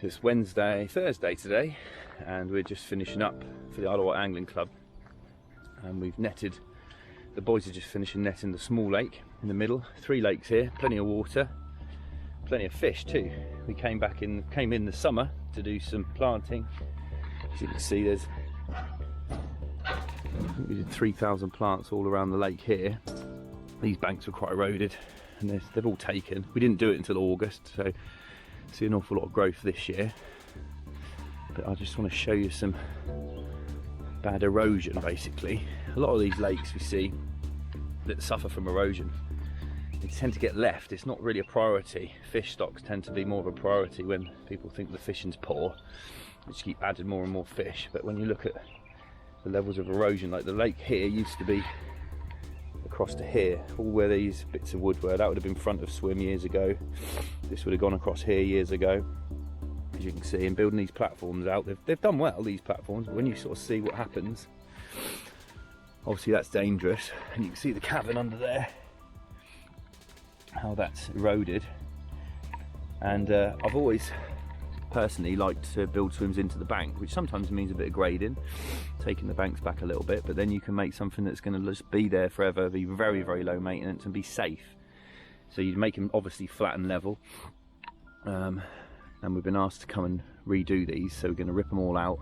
It's Thursday today, and we're just finishing up for the Isle of Wight Angling Club. And we've netted, the boys are just finishing netting the small lake in the middle. 3 lakes here, plenty of water, plenty of fish too. We came in the summer to do some planting. As you can see, we did 3,000 plants all around the lake here. These banks were quite eroded, and they've all taken. We didn't do it until August, so see an awful lot of growth this year. But I just want to show you some bad erosion. Basically, a lot of these lakes we see that suffer from erosion, they tend to get left. It's not really a priority. Fish stocks tend to be more of a priority when people think the fishing's poor. We just keep adding more and more fish. But when you look at the levels of erosion, like the lake here used to be across to here, all where these bits of wood were, that would have been front of swim years ago. This would have gone across here years ago. As you can see, in building these platforms out, they've done well, these platforms, but when you sort of see what happens, obviously that's dangerous. And you can see the cavern under there, how that's eroded. And I've always personally liked to build swims into the bank, which sometimes means a bit of grading, taking the banks back a little bit, but then you can make something that's going to just be there forever, be very, very low maintenance and be safe. So you make them obviously flat and level. And we've been asked to come and redo these, so we're going to rip them all out,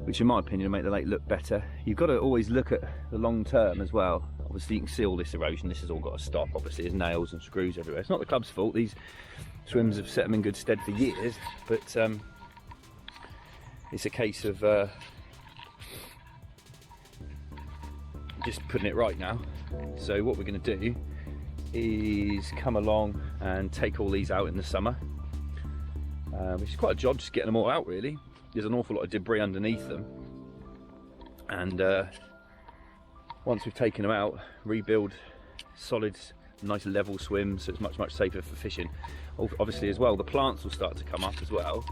which in my opinion will make the lake look better. You've got to always look at the long term as well. Obviously you can see all this erosion, this has all got to stop. Obviously there's nails and screws everywhere. It's not the club's fault. These swims have set them in good stead for years, but it's a case of just putting it right now. So what we're going to do is come along and take all these out in the summer, which is quite a job, just getting them all out really. There's an awful lot of debris underneath them, and once we've taken them out, rebuild solid, nice level swims, so it's much, much safer for fishing. Obviously as well, the plants will start to come up as well,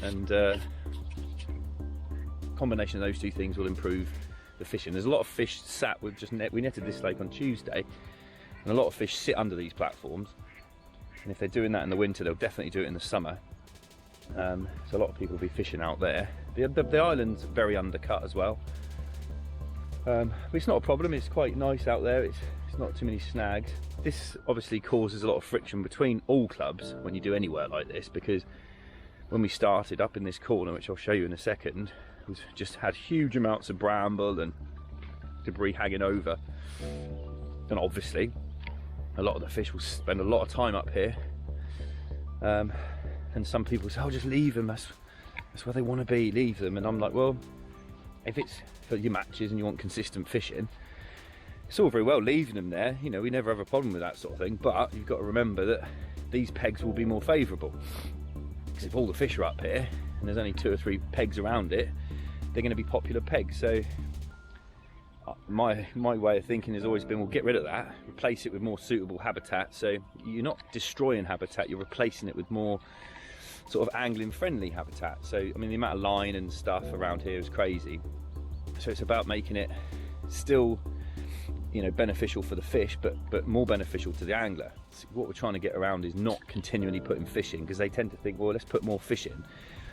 and combination of those two things will improve the fishing. There's a lot of fish sat, we netted this lake on Tuesday, and a lot of fish sit under these platforms, and if they're doing that in the winter, they'll definitely do it in the summer. So a lot of people will be fishing out there. The island's very undercut as well, but it's not a problem. It's quite nice out there. It's not too many snags. This obviously causes a lot of friction between all clubs when you do any work like this, because when we started up in this corner, which I'll show you in a second, we've just had huge amounts of bramble and debris hanging over, and obviously a lot of the fish will spend a lot of time up here, and some people say, oh, just leave them, that's where they want to be, leave them. And I'm like, well, if it's for your matches and you want consistent fishing, it's all very well leaving them there, you know, we never have a problem with that sort of thing, but you've got to remember that these pegs will be more favourable, because if all the fish are up here and there's only 2 or 3 pegs around it, they're going to be popular pegs. So my way of thinking has always been, we'll get rid of that, replace it with more suitable habitat. So you're not destroying habitat, you're replacing it with more sort of angling friendly habitat. So I mean, the amount of line and stuff around here is crazy, so it's about making it still, you know, beneficial for the fish, but more beneficial to the angler. So what we're trying to get around is not continually putting fish in, because they tend to think, well, let's put more fish in,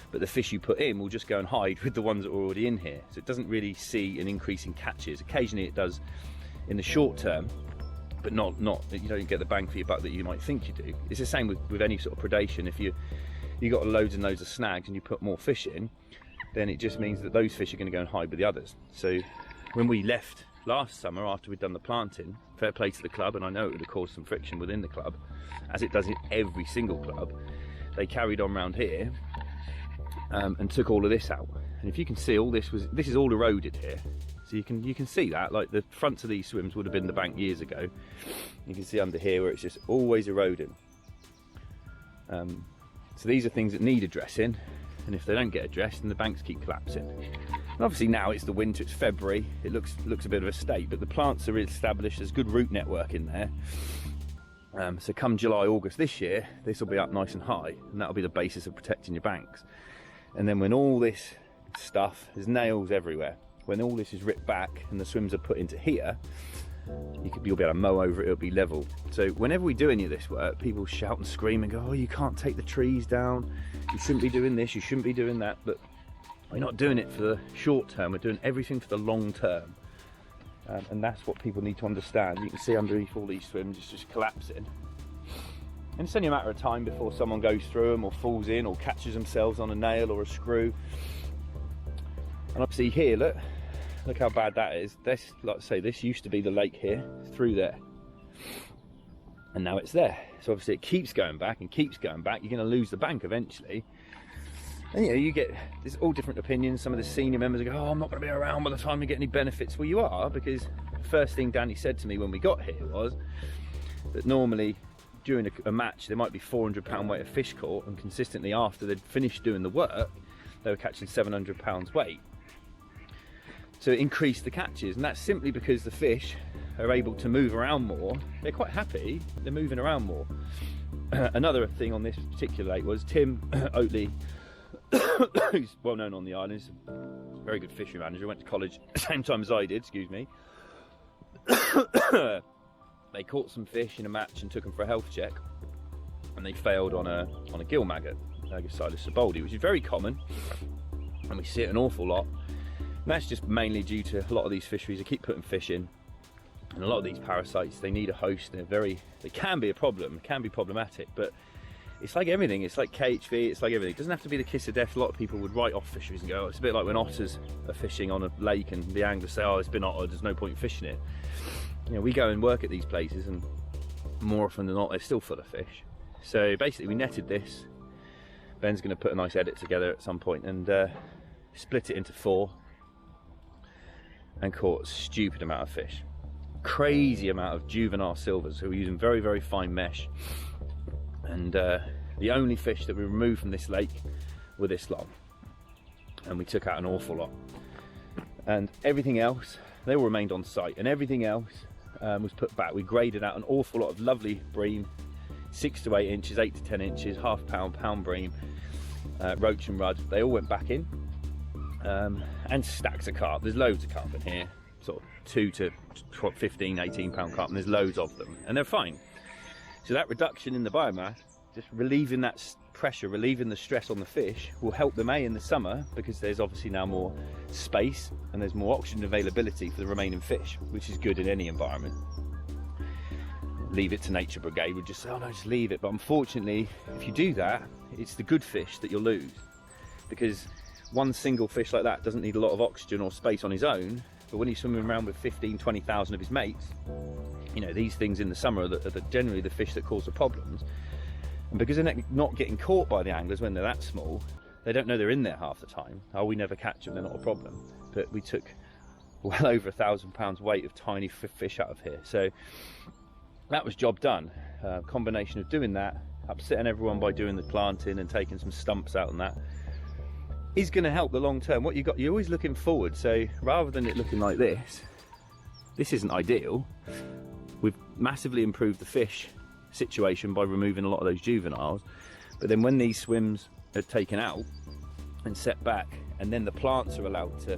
but the fish you put in will just go and hide with the ones that are already in here, so it doesn't really see an increase in catches. Occasionally it does in the short term, but not you don't get the bang for your buck that you might think you do. It's the same with any sort of predation. If you got loads and loads of snags and you put more fish in, then it just means that those fish are going to go and hide with the others. So when we left last summer, after we'd done the planting, fair play to the club, and I know it would have caused some friction within the club, as it does in every single club, they carried on round here and took all of this out. And if you can see, this is all eroded here, so you can see that, like the fronts of these swims would have been the bank years ago. You can see under here where it's just always eroding. So these are things that need addressing, and if they don't get addressed, then the banks keep collapsing. And obviously now it's the winter, it's February, it looks a bit of a state, but the plants are established, there's good root network in there. So come July, August this year, this will be up nice and high, and that'll be the basis of protecting your banks. And then when all this stuff, there's nails everywhere, when all this is ripped back and the swims are put into here, you'll be able to mow over it, it'll be level. So whenever we do any of this work, people shout and scream and go, oh, you can't take the trees down, you shouldn't be doing this, you shouldn't be doing that. But we're not doing it for the short term, we're doing everything for the long term. And that's what people need to understand. You can see underneath all these swims, it's just collapsing. And it's only a matter of time before someone goes through them or falls in or catches themselves on a nail or a screw. And obviously here, look how bad that is. This, like I say, this used to be the lake here, through there. And now it's there. So obviously it keeps going back and keeps going back. You're going to lose the bank eventually. And you get, there's all different opinions. Some of the senior members go, oh, I'm not going to be around by the time we get any benefits. Well, you are, because the first thing Danny said to me when we got here was that normally during a match there might be £400 weight of fish caught, and consistently after they'd finished doing the work they were catching £700 weight. So it increased the catches, and that's simply because the fish are able to move around more. They're quite happy, they're moving around more. Another thing on this particular lake was Tim Oatley, who's well known on the island, he's a very good fishery manager, went to college at the same time as I did, excuse me. They caught some fish in a match and took them for a health check, and they failed on a gill maggot, Agoscylus seboldi, which is very common, and we see it an awful lot. And that's just mainly due to a lot of these fisheries, they keep putting fish in, and a lot of these parasites, they need a host, and they can be a problem, can be problematic, but it's like everything, it's like KHV, it's like everything. It doesn't have to be the kiss of death. A lot of people would write off fisheries and go, oh, it's a bit like when otters are fishing on a lake and the anglers say, oh, it's been otter, there's no point in fishing it. We go and work at these places and more often than not, they're still full of fish. So basically we netted this. Ben's going to put a nice edit together at some point and split it into 4 and caught a stupid amount of fish. Crazy amount of juvenile silvers. So we're using very, very fine mesh. And the only fish that we removed from this lake were this long, and we took out an awful lot, and everything else, they all remained on site, and everything else was put back. We graded out an awful lot of lovely bream, 6 to 8 inches, 8 to 10 inches, £1/2 pound bream, roach and rudd. They all went back in, and stacks of carp. There's loads of carp in here, sort of 2 to 15, 18 pound carp, and there's loads of them, and they're fine. So that reduction in the biomass, just relieving that pressure, relieving the stress on the fish, will help them in the summer, because there's obviously now more space and there's more oxygen availability for the remaining fish, which is good in any environment. Leave it to Nature Brigade would just say, oh no, just leave it. But unfortunately, if you do that, it's the good fish that you'll lose, because one single fish like that doesn't need a lot of oxygen or space on his own, but when he's swimming around with 15, 20,000 of his mates, these things in the summer are generally the fish that cause the problems. And because they're not getting caught by the anglers when they're that small, they don't know they're in there half the time. Oh, we never catch them, they're not a problem. But we took well over £1,000 weight of tiny fish out of here. So that was job done. Combination of doing that, upsetting everyone by doing the planting and taking some stumps out, and that is going to help the long term. What you're always looking forward. So rather than it looking like this isn't ideal. We've massively improved the fish situation by removing a lot of those juveniles, but then when these swims are taken out and set back, and then the plants are allowed to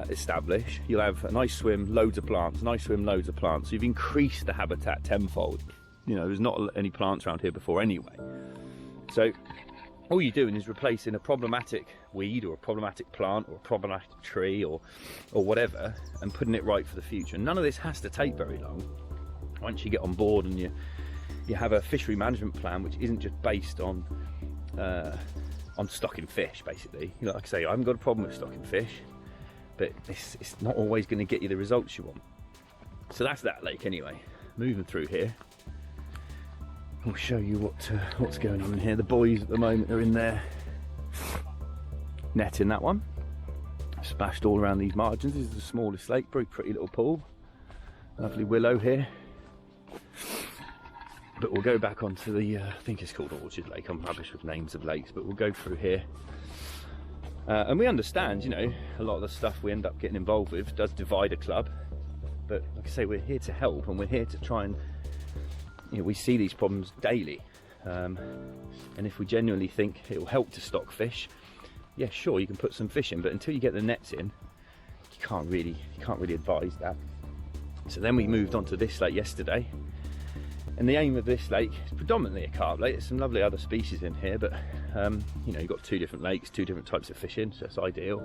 establish, you'll have a nice swim, loads of plants, nice swim, loads of plants. So you've increased the habitat tenfold. There's not any plants around here before anyway. So all you're doing is replacing a problematic weed or a problematic plant or a problematic tree or whatever, and putting it right for the future. None of this has to take very long. Once you get on board and you have a fishery management plan which isn't just based on stocking fish, basically. Like I say, I haven't got a problem with stocking fish, but it's not always going to get you the results you want. So that's that lake anyway. Moving through here, I'll show you what's going on in here. The boys at the moment are in there netting that one. Splashed all around these margins. This is the smallest lake, very pretty little pool. Lovely willow here. But we'll go back onto the, I think it's called Orchard Lake. I'm rubbish with names of lakes, but we'll go through here. And we understand, a lot of the stuff we end up getting involved with does divide a club. But like I say, we're here to help, and we're here to try and, we see these problems daily. And if we genuinely think it will help to stock fish, yeah, sure, you can put some fish in, but until you get the nets in, you can't really advise that. So then we moved on to this lake yesterday, and the aim of this lake is predominantly a carp lake. There's some lovely other species in here, but you know, you've got 2 different lakes, 2 different types of fishing, so it's ideal.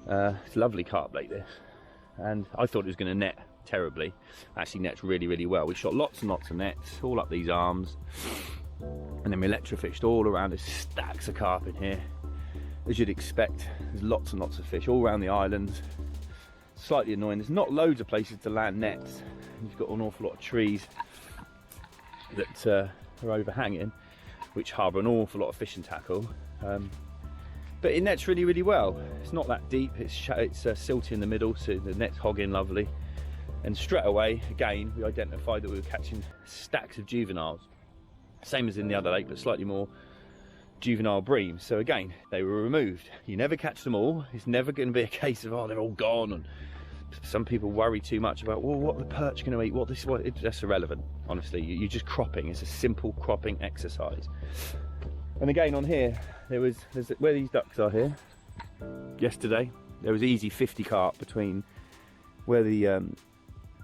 It's a lovely carp lake this, and I thought it was going to net terribly. Actually nets really, really well. We shot lots and lots of nets all up these arms, and then we electrofished all around. There's stacks of carp in here, as you'd expect. There's lots and lots of fish all around the island. Slightly annoying, there's not loads of places to land nets. You've got an awful lot of trees that are overhanging, which harbour an awful lot of fishing tackle. But it nets really, really well. It's not that deep, it's silty in the middle, so the net's hogging lovely. And straight away, again, we identified that we were catching stacks of juveniles. Same as in the other lake, but slightly more juvenile bream. So again, they were removed. You never catch them all. It's never going to be a case of, oh, they're all gone. And some people worry too much about, well, what the perch going to eat? That's irrelevant, honestly. You're just cropping. It's a simple cropping exercise. And again, on here, there's where these ducks are here. Yesterday, there was easy 50 carp between where the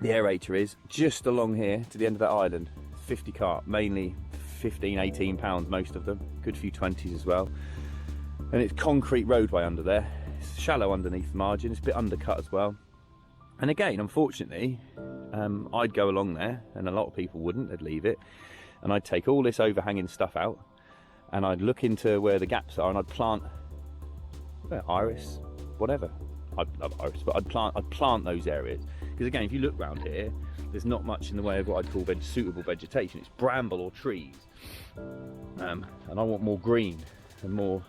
aerator is, just along here to the end of that island. 50 carp, mainly 15, 18 pounds, most of them, good few 20s as well. And it's concrete roadway under there. It's shallow underneath the margin, it's a bit undercut as well. And again, unfortunately, I'd go along there, and a lot of people wouldn't, they'd leave it, and I'd take all this overhanging stuff out, and I'd look into where the gaps are, and I'd plant iris, whatever. I'd love iris, but I'd plant those areas. Because again, if you look round here, there's not much in the way of what I'd call suitable vegetation. It's bramble or trees. And I want more green and more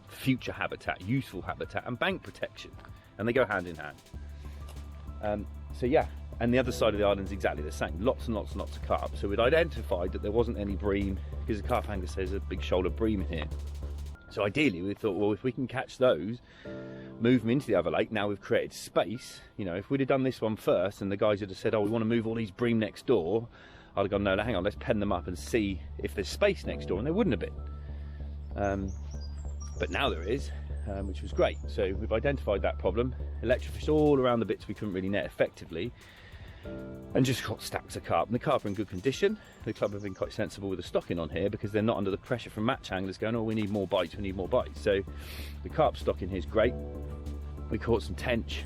future habitat, useful habitat, and bank protection. And they go hand in hand. So yeah, and the other side of the island is exactly the same. Lots and lots and lots of carp. So we'd identified that there wasn't any bream, because the carp angler says there's a big shoulder bream in here. So ideally we thought, well, if we can catch those, move them into the other lake, now we've created space. You know, if we'd have done this one first and the guys had said, oh, we want to move all these bream next door, I'd have gone, no, hang on, let's pen them up and see if there's space next door, and there wouldn't have been. But now there is, which was great. So we've identified that problem, electrofished all around the bits we couldn't really net effectively, and just caught stacks of carp. And the carp are in good condition. The club have been quite sensible with the stocking on here, because they're not under the pressure from match anglers going, oh, we need more bites, we need more bites. So the carp stocking here is great. We caught some tench.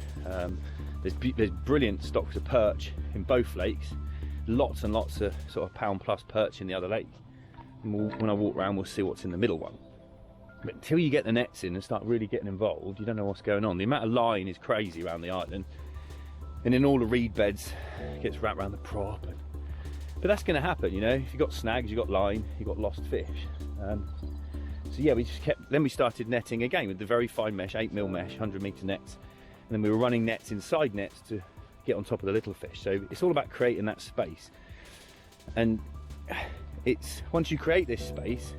There's brilliant stocks of perch in both lakes. Lots and lots of sort of pound-plus perch in the other lake. And when I walk around, we'll see what's in the middle one. But until you get the nets in and start really getting involved, you don't know what's going on. The amount of line is crazy around the island. And in all the reed beds, it gets wrapped around the prop. But that's going to happen, you know. If you've got snags, you've got line, you've got lost fish. So yeah, we just kept, then we started netting again with the very fine mesh, 8mm mesh, 100-metre nets. And then we were running nets inside nets to get on top of the little fish. So it's all about creating that space. And it's, once you create this space,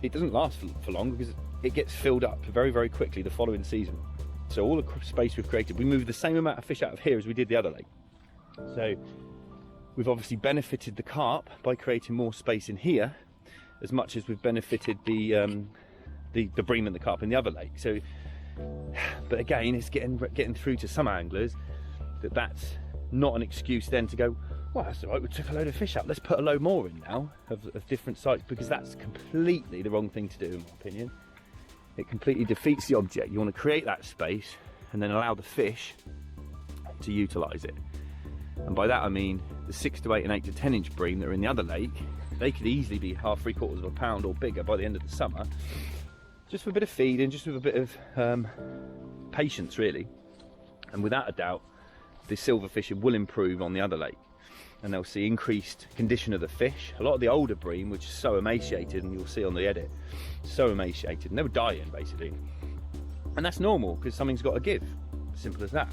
it doesn't last for long, because it gets filled up very, very quickly the following season. So all the space we've created, we moved the same amount of fish out of here as we did the other lake. So we've obviously benefited the carp by creating more space in here, as much as we've benefited the bream and the carp in the other lake. So, but again, it's getting through to some anglers that that's not an excuse then to go, well, that's all right, we took a load of fish out, let's put a load more in now of different sites, because that's completely the wrong thing to do, in my opinion. It completely defeats the object. You want to create that space and then allow the fish to utilise it. And by that I mean the 6 to 8 and 8 to 10 inch bream that are in the other lake, they could easily be half, 3/4 of a pound or bigger by the end of the summer, just with a bit of feeding, just with a bit of patience really. And without a doubt, the silver fishing will improve on the other lake, and they'll see increased condition of the fish. A lot of the older bream, which is so emaciated, and you'll see on the edit, so emaciated, and they were dying basically. And that's normal, because something's got to give, simple as that.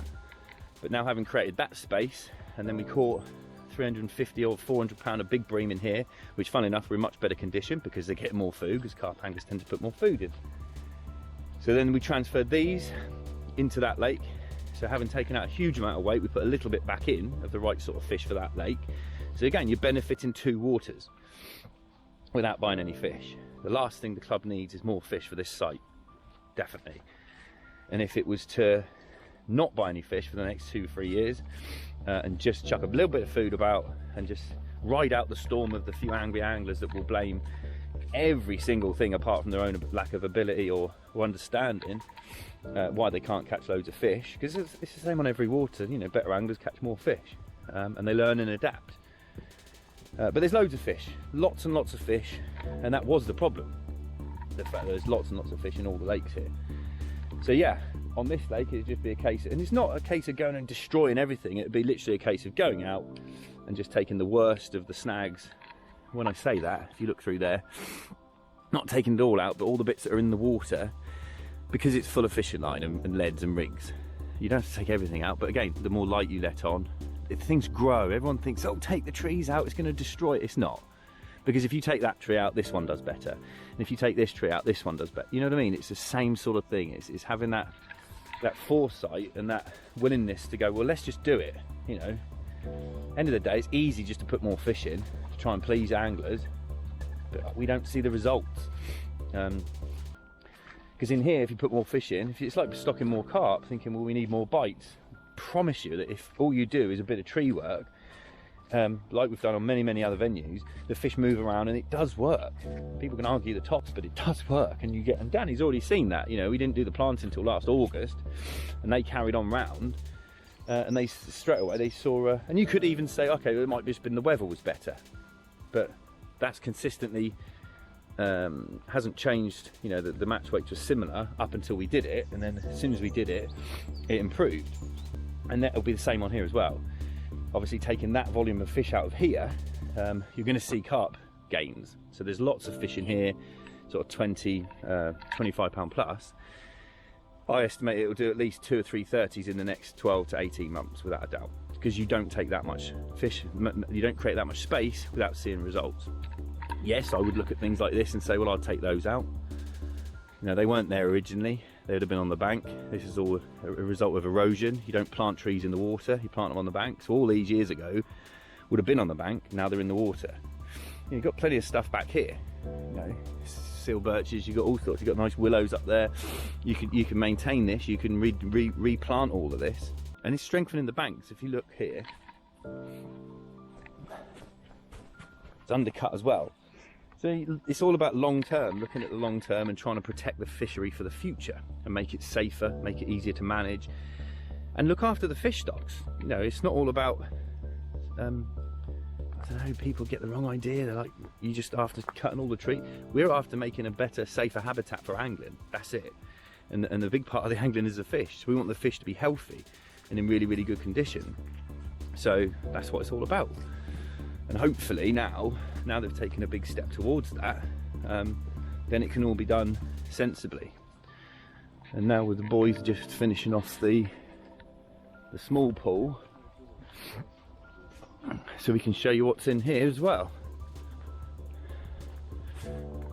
But now, having created that space, and then we caught 350 or 400 pound of big bream in here, which funnily enough were in much better condition because they're getting more food, because carp anglers tend to put more food in. So then we transferred these into that lake. So having taken out a huge amount of weight, we put a little bit back in of the right sort of fish for that lake. So again, you're benefiting two waters without buying any fish. The last thing the club needs is more fish for this site, definitely. And if it was to not buy any fish for the next 2 or 3 years, and just chuck a little bit of food about and just ride out the storm of the few angry anglers that will blame every single thing apart from their own lack of ability or understanding why they can't catch loads of fish, because it's the same on every water. You know, better anglers catch more fish, and they learn and adapt. But there's loads of fish, lots and lots of fish, and that was the problem, the fact that there's lots and lots of fish in all the lakes here. So yeah, on this lake it'd just be a case, and it's not a case of going and destroying everything, it'd be literally a case of going out and just taking the worst of the snags. When I say that, if you look through there, not taking it all out, but all the bits that are in the water, because it's full of fishing line and leads and rigs, you don't have to take everything out. But again, the more light you let on, if things grow, everyone thinks, oh, take the trees out, it's going to destroy it. It's not. Because if you take that tree out, this one does better. And if you take this tree out, this one does better. You know what I mean? It's the same sort of thing. It's having that foresight and that willingness to go, well, let's just do it. You know, end of the day, it's easy just to put more fish in to try and please anglers, but we don't see the results. Because in here, if you put more fish in, it's like stocking more carp, thinking, well, we need more bites. Promise you that if all you do is a bit of tree work, like we've done on many other venues, the fish move around and it does work. People can argue the tops, but it does work. And Danny's already seen that. You know, we didn't do the planting until last August, and they carried on round, and they straight away they saw. And you could even say, okay, well, it might have just been the weather was better, but that's consistently hasn't changed. You know, the match weight was similar up until we did it, and then as soon as we did it, it improved. And that'll be the same on here as well. Obviously, taking that volume of fish out of here, you're going to see carp gains. So there's lots of fish in here, sort of 20, 25 pound plus. I estimate it will do at least 2 or 3 30s in the next 12 to 18 months, without a doubt, because you don't take that much fish, you don't create that much space without seeing results. Yes, I would look at things like this and say, well, I'll take those out. You know, they weren't there originally. They would have been on the bank. This is all a result of erosion. You don't plant trees in the water, you plant them on the bank. So all these years ago would have been on the bank, now they're in the water. You've got plenty of stuff back here. You know, seal birches, you've got all sorts. You've got nice willows up there. You can maintain this, you can replant all of this. And it's strengthening the banks. If you look here, it's undercut as well. So it's all about long term, looking at the long term and trying to protect the fishery for the future and make it safer, make it easier to manage, and look after the fish stocks. You know, it's not all about, I don't know, people get the wrong idea. They're like, you just after cutting all the tree. We're after making a better, safer habitat for angling. That's it. And the big part of the angling is the fish. So we want the fish to be healthy and in really good condition. So that's what it's all about. And hopefully now they've taken a big step towards that, then it can all be done sensibly. And now with the boys just finishing off the small pool, so we can show you what's in here as well.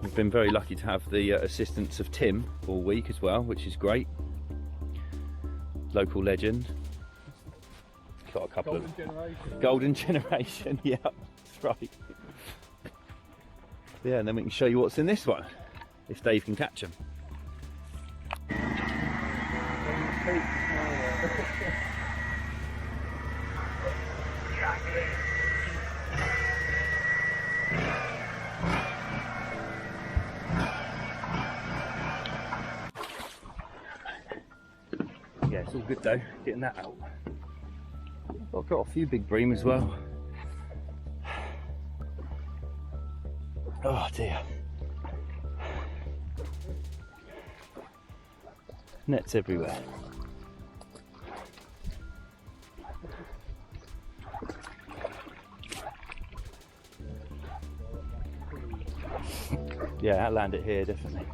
We've been very lucky to have the assistance of Tim all week as well, which is great. Local legend. Got a couple of golden generation. Yeah, that's right. Yeah, and then we can show you what's in this one, if Dave can catch them. Yeah, it's all good though, getting that out. I've got a few big bream as well. Oh dear. Nets everywhere. Yeah, I'll land it here definitely.